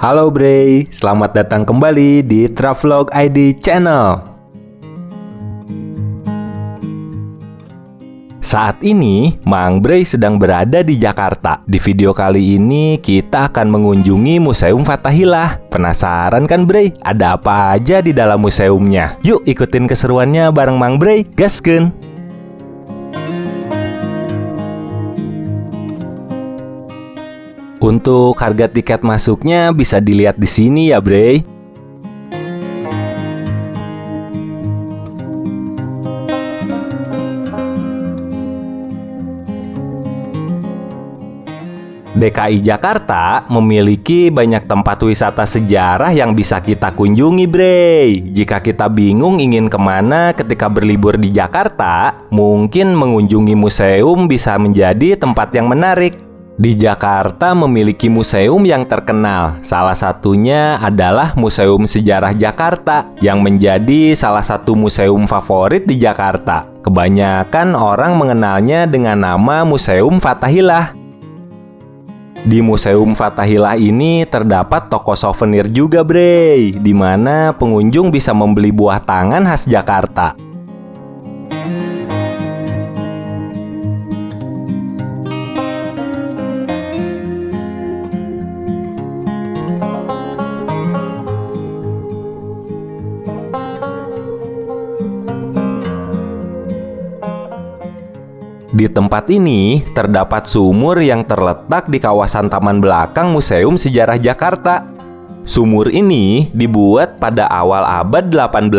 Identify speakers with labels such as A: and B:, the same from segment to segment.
A: Halo Bray, selamat datang kembali di Travelog ID Channel. Saat ini, Mang Bray sedang berada di Jakarta. Di video kali ini, kita akan mengunjungi Museum Fathahillah. Penasaran kan Bray? Ada apa aja di dalam museumnya? Yuk ikutin keseruannya bareng Mang Bray, gaskeun! Untuk harga tiket masuknya bisa dilihat di sini ya, Bray. DKI Jakarta memiliki banyak tempat wisata sejarah yang bisa kita kunjungi, Bray. Jika kita bingung ingin kemana ketika berlibur di Jakarta, mungkin mengunjungi museum bisa menjadi tempat yang menarik. Di Jakarta memiliki museum yang terkenal. Salah satunya adalah Museum Sejarah Jakarta, yang menjadi salah satu museum favorit di Jakarta. Kebanyakan orang mengenalnya dengan nama Museum Fathahillah. Di Museum Fathahillah ini terdapat toko souvenir juga, Bray, di mana pengunjung bisa membeli buah tangan khas Jakarta. Di tempat ini terdapat sumur yang terletak di kawasan taman belakang Museum Sejarah Jakarta. Sumur ini dibuat pada awal abad 18.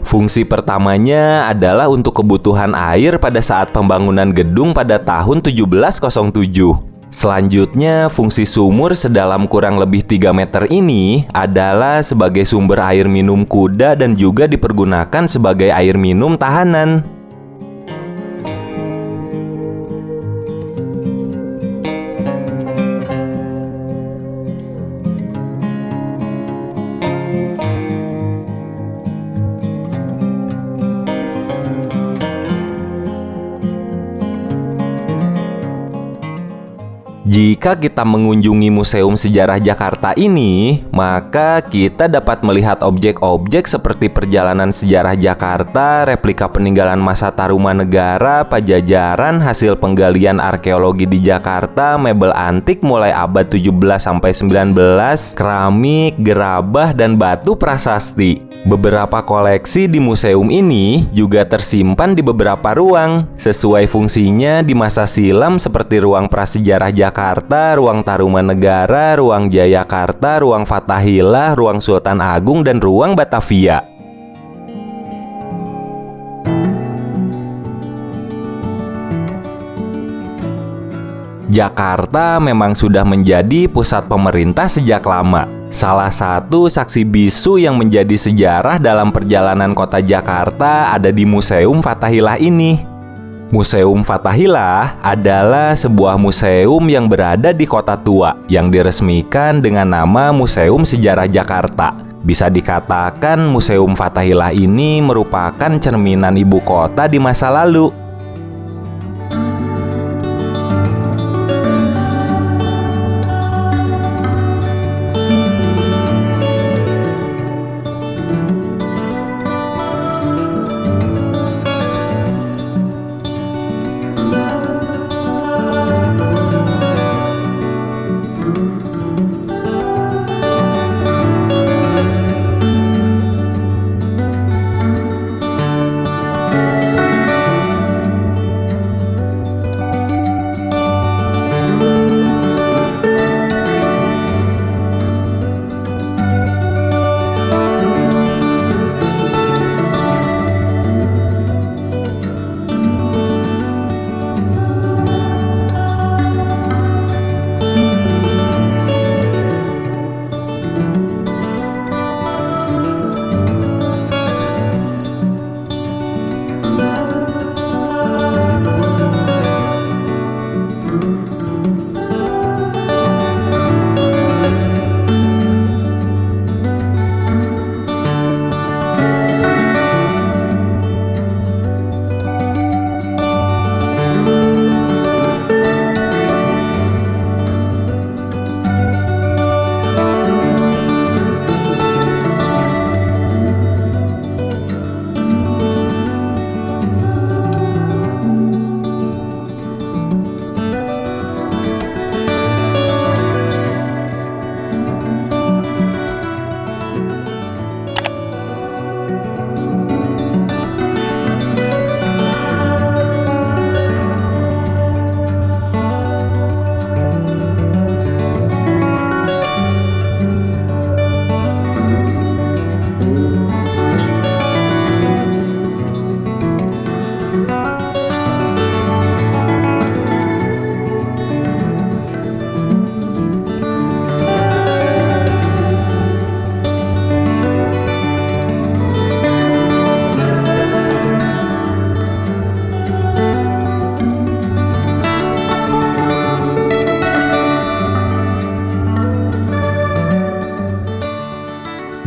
A: Fungsi pertamanya adalah untuk kebutuhan air pada saat pembangunan gedung pada tahun 1707. Selanjutnya, fungsi sumur sedalam kurang lebih 3 meter ini adalah sebagai sumber air minum kuda dan juga dipergunakan sebagai air minum tahanan. Jika kita mengunjungi Museum Sejarah Jakarta ini, maka kita dapat melihat objek-objek seperti perjalanan sejarah Jakarta, replika peninggalan masa Tarumanegara, Pajajaran, hasil penggalian arkeologi di Jakarta, mebel antik mulai abad 17 sampai 19, keramik, gerabah, dan batu prasasti. Beberapa koleksi di museum ini juga tersimpan di beberapa ruang, sesuai fungsinya di masa silam seperti ruang prasejarah Jakarta, ruang Tarumanegara, ruang Jayakarta, ruang Fathahillah, ruang Sultan Agung, dan ruang Batavia. Jakarta memang sudah menjadi pusat pemerintah sejak lama. Salah satu saksi bisu yang menjadi sejarah dalam perjalanan kota Jakarta ada di Museum Fathahillah ini. Museum Fathahillah adalah sebuah museum yang berada di Kota Tua yang diresmikan dengan nama Museum Sejarah Jakarta. Bisa dikatakan Museum Fathahillah ini merupakan cerminan ibu kota di masa lalu.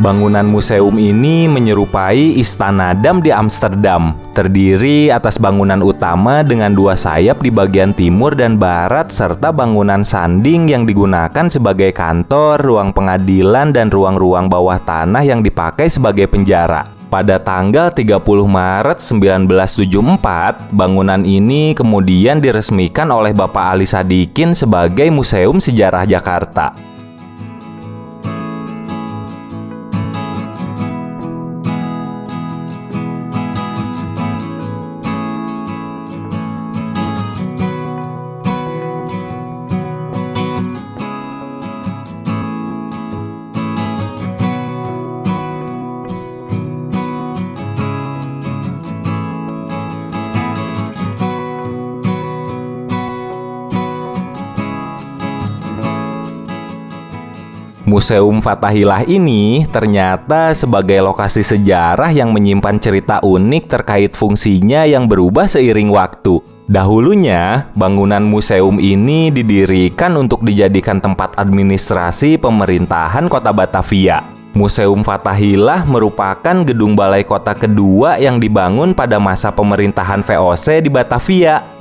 A: Bangunan museum ini menyerupai Istana Dam di Amsterdam, terdiri atas bangunan utama dengan 2 sayap di bagian timur dan barat serta bangunan sanding yang digunakan sebagai kantor, ruang pengadilan, dan ruang-ruang bawah tanah yang dipakai sebagai penjara. Pada tanggal 30 Maret 1974, bangunan ini kemudian diresmikan oleh Bapak Ali Sadikin sebagai Museum Sejarah Jakarta. Museum Fathahillah ini ternyata sebagai lokasi sejarah yang menyimpan cerita unik terkait fungsinya yang berubah seiring waktu. Dahulunya, bangunan museum ini didirikan untuk dijadikan tempat administrasi pemerintahan Kota Batavia. Museum Fathahillah merupakan gedung balai kota kedua yang dibangun pada masa pemerintahan VOC di Batavia.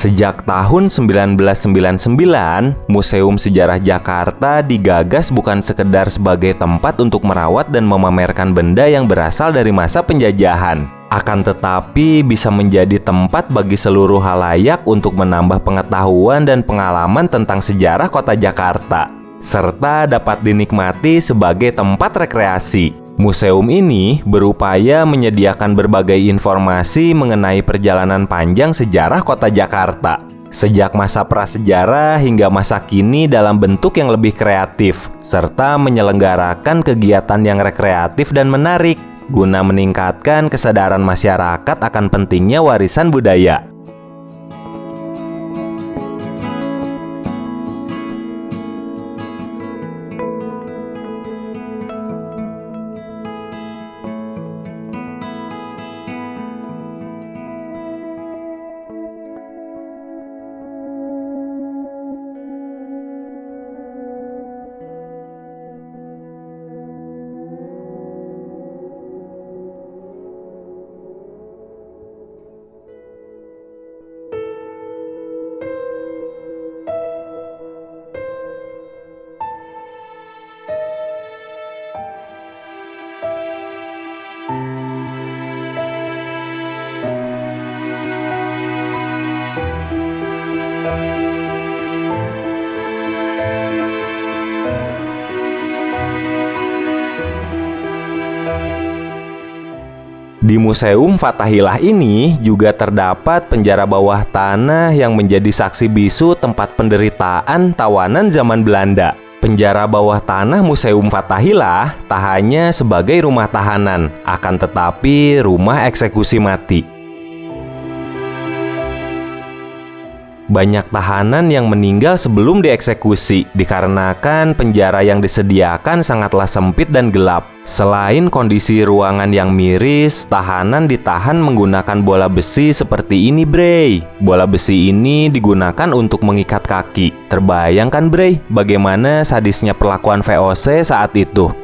A: Sejak tahun 1999, Museum Sejarah Jakarta digagas bukan sekedar sebagai tempat untuk merawat dan memamerkan benda yang berasal dari masa penjajahan. Akan tetapi bisa menjadi tempat bagi seluruh halayak untuk menambah pengetahuan dan pengalaman tentang sejarah kota Jakarta, serta dapat dinikmati sebagai tempat rekreasi. Museum ini berupaya menyediakan berbagai informasi mengenai perjalanan panjang sejarah kota Jakarta, sejak masa prasejarah hingga masa kini dalam bentuk yang lebih kreatif, serta menyelenggarakan kegiatan yang rekreatif dan menarik, guna meningkatkan kesadaran masyarakat akan pentingnya warisan budaya. Di Museum Fathahillah ini juga terdapat penjara bawah tanah yang menjadi saksi bisu tempat penderitaan tawanan zaman Belanda. Penjara bawah tanah Museum Fathahillah tak hanya sebagai rumah tahanan, akan tetapi rumah eksekusi mati. Banyak tahanan yang meninggal sebelum dieksekusi dikarenakan penjara yang disediakan sangatlah sempit dan gelap. Selain kondisi ruangan yang miris, tahanan ditahan menggunakan bola besi seperti ini, Bre. Bola besi ini digunakan untuk mengikat kaki. Terbayangkan, Bre, bagaimana sadisnya perlakuan VOC saat itu?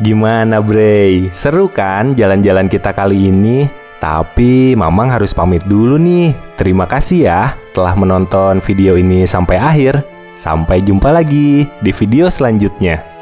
A: Gimana, Bre? Seru kan jalan-jalan kita kali ini? Tapi Mamang harus pamit dulu nih. Terima kasih ya telah menonton video ini sampai akhir. Sampai jumpa lagi di video selanjutnya.